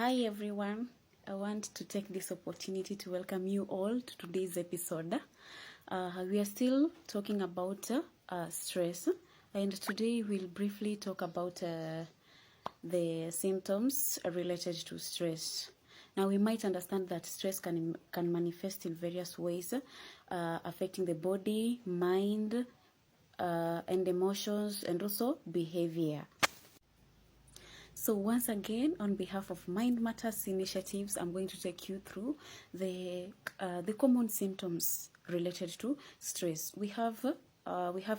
Hi everyone, I want to take this opportunity to welcome you all to today's episode. We are still talking about stress, and today we'll briefly talk about the symptoms related to stress. Now we might understand that stress can manifest in various ways, affecting the body, mind, and emotions, and also behavior. So once again, on behalf of Mind Matters Initiatives, I'm going to take you through the common symptoms related to stress. We have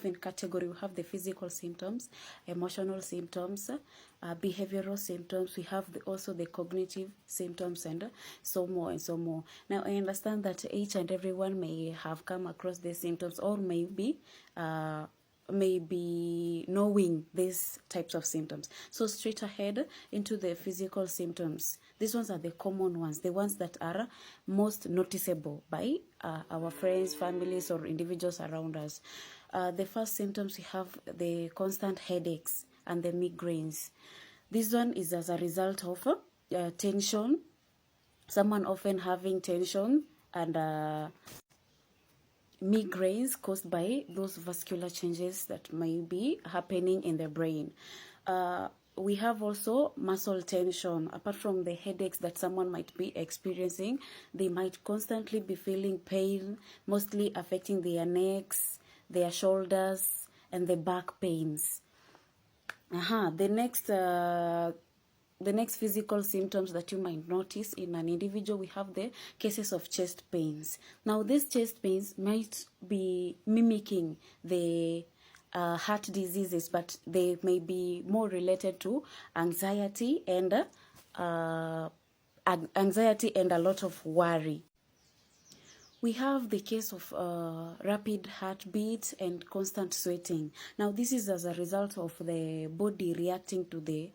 in category, we have the physical symptoms, emotional symptoms, behavioral symptoms. We have also the cognitive symptoms, and so more and so more. Now, I understand that each and everyone may have come across these symptoms, or maybe knowing these types of symptoms. So straight ahead into the physical symptoms. These ones are the common ones, the ones that are most noticeable by our friends, families, or individuals around us. The first symptoms, we have the constant headaches and the migraines. This one is as a result of tension. Someone often having tension and migraines caused by those vascular changes that may be happening in the brain. We have also muscle tension. Apart from the headaches that someone might be experiencing, they might constantly be feeling pain, mostly affecting their necks, their shoulders, and the back pains. The next physical symptoms that you might notice in an individual, we have the cases of chest pains. Now, these chest pains might be mimicking the heart diseases, but they may be more related to anxiety and a lot of worry. We have the case of rapid heartbeat and constant sweating. Now, this is as a result of the body reacting to the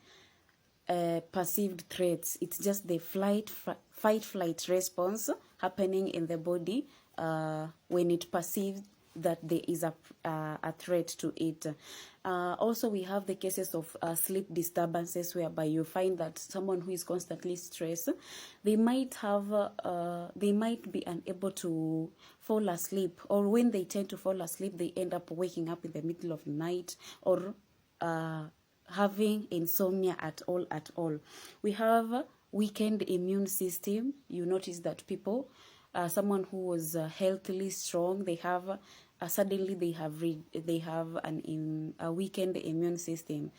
perceived threats. It's just the fight-flight response happening in the body when it perceives that there is a threat to it. Also, we have the cases of sleep disturbances, whereby you find that someone who is constantly stressed, they might be unable to fall asleep, or when they tend to fall asleep, they end up waking up in the middle of the night, or having insomnia at all. We have weakened immune system. You notice that people, someone who was healthily strong, they have suddenly they have a weakened immune system.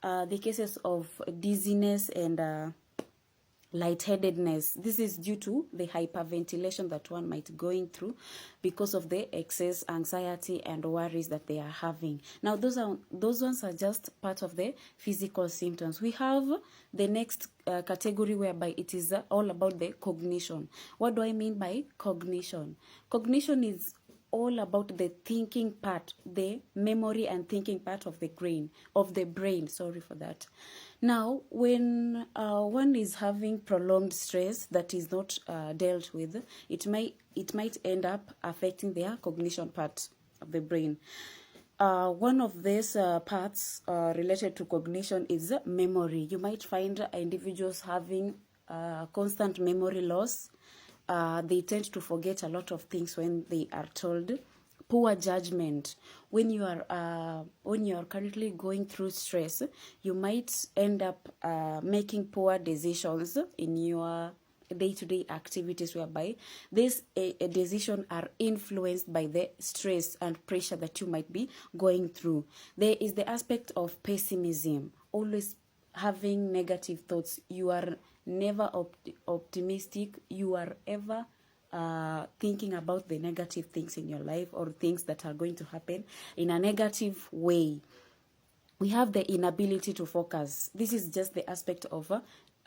The cases of dizziness and lightheadedness. This is due to the hyperventilation that one might going through because of the excess anxiety and worries that they are having. Now, those ones are just part of the physical symptoms. We have the next category, whereby it is all about the cognition. What do I mean by cognition? Cognition is all about the thinking part, the memory and thinking part of the brain. Sorry for that. Now, when one is having prolonged stress that is not dealt with, it might end up affecting their cognition part of the brain. One of these parts related to cognition is memory. You might find individuals having constant memory loss. They tend to forget a lot of things when they are told. Poor judgment. When you are currently going through stress, you might end up making poor decisions in your day-to-day activities, whereby these decisions are influenced by the stress and pressure that you might be going through. There is the aspect of pessimism, always having negative thoughts. You are never optimistic. You are ever thinking about the negative things in your life, or things that are going to happen in a negative way. We have the inability to focus. This is just the aspect of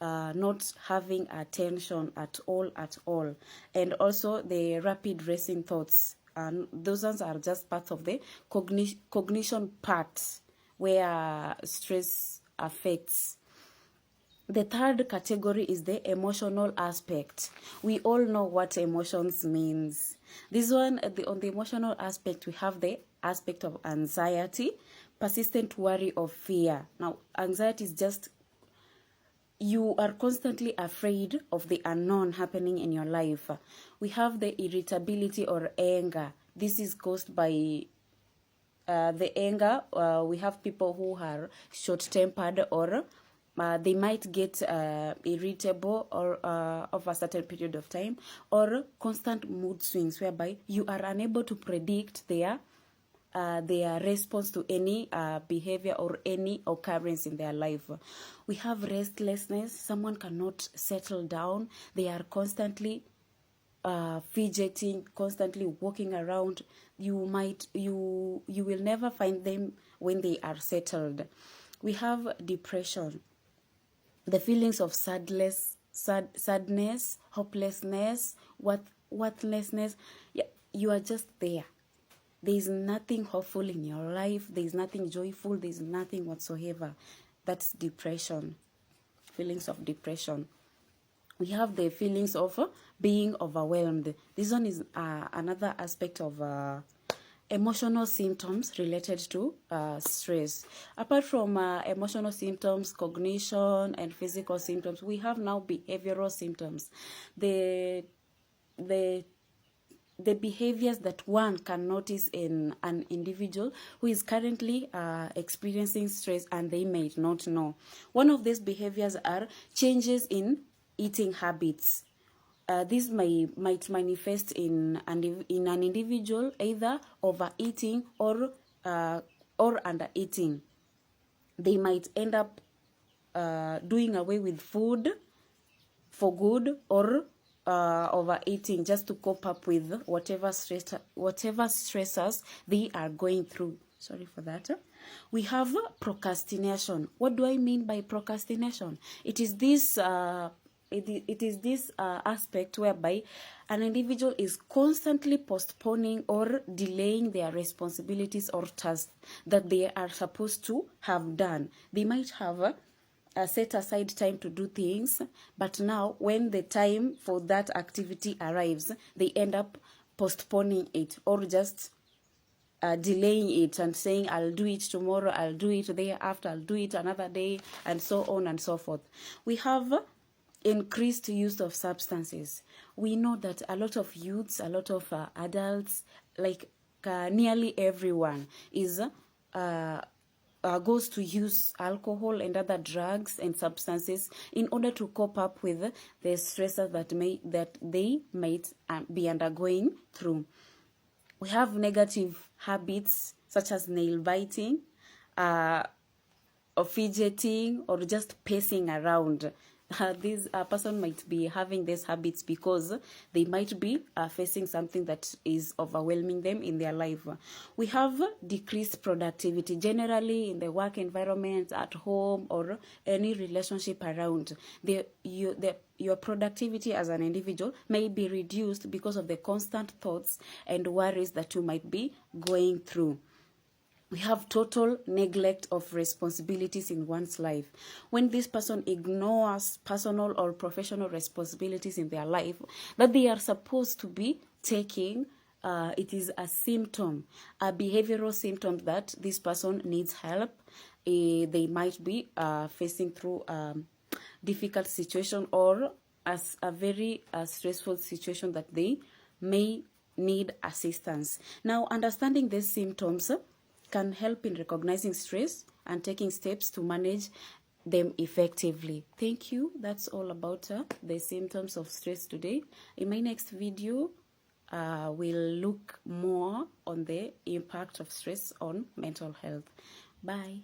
not having attention at all. And also the rapid racing thoughts. And those ones are just parts of the cognition part where stress affects. The third category is the emotional aspect. We all know what emotions means. This one, on the emotional aspect, we have the aspect of anxiety, persistent worry, or fear. Now, anxiety is just you are constantly afraid of the unknown happening in your life. We have the irritability or anger. This is caused by the anger. We have people who are short-tempered, or they might get irritable or of a certain period of time, or constant mood swings whereby you are unable to predict their response to any behavior or any occurrence in their life. We have restlessness. Someone cannot settle down. They are constantly fidgeting, constantly walking around. You will never find them when they are settled. We have depression. The feelings of sadness, hopelessness, worthlessness. Yeah, you are just there. There is nothing hopeful in your life. There is nothing joyful. There is nothing whatsoever. That's depression. Feelings of depression. We have the feelings of being overwhelmed. This one is another aspect of emotional symptoms related to stress. Apart from emotional symptoms, cognition, and physical symptoms, we have now behavioral symptoms. The behaviors that one can notice in an individual who is currently experiencing stress and they may not know. One of these behaviors are changes in eating habits. This might manifest in an individual either overeating or undereating. They might end up doing away with food for good, or overeating just to cope up with whatever stressors they are going through. Sorry for that. We have procrastination. What do I mean by procrastination? It is this aspect whereby an individual is constantly postponing or delaying their responsibilities or tasks that they are supposed to have done. They might have set aside time to do things, but now when the time for that activity arrives, they end up postponing it, or just delaying it and saying, I'll do it tomorrow, I'll do it the day after, I'll do it another day, and so on and so forth. We have increased use of substances. We know that a lot of youths, a lot of adults, like nearly everyone is goes to use alcohol and other drugs and substances in order to cope up with the stressors that they might be undergoing through. We have negative habits such as nail biting, or fidgeting, or just pacing around. This person might be having these habits because they might be facing something that is overwhelming them in their life. We have decreased productivity generally in the work environment, at home, or any relationship around. Your productivity as an individual may be reduced because of the constant thoughts and worries that you might be going through. We have total neglect of responsibilities in one's life. When this person ignores personal or professional responsibilities in their life that they are supposed to be taking, it is a symptom, a behavioral symptom that this person needs help. They might be facing through difficult situation, or as a very stressful situation that they may need assistance. Now, understanding these symptoms can help in recognizing stress and taking steps to manage them effectively. Thank you. That's all about the symptoms of stress today. In my next video, we'll look more on the impact of stress on mental health. Bye.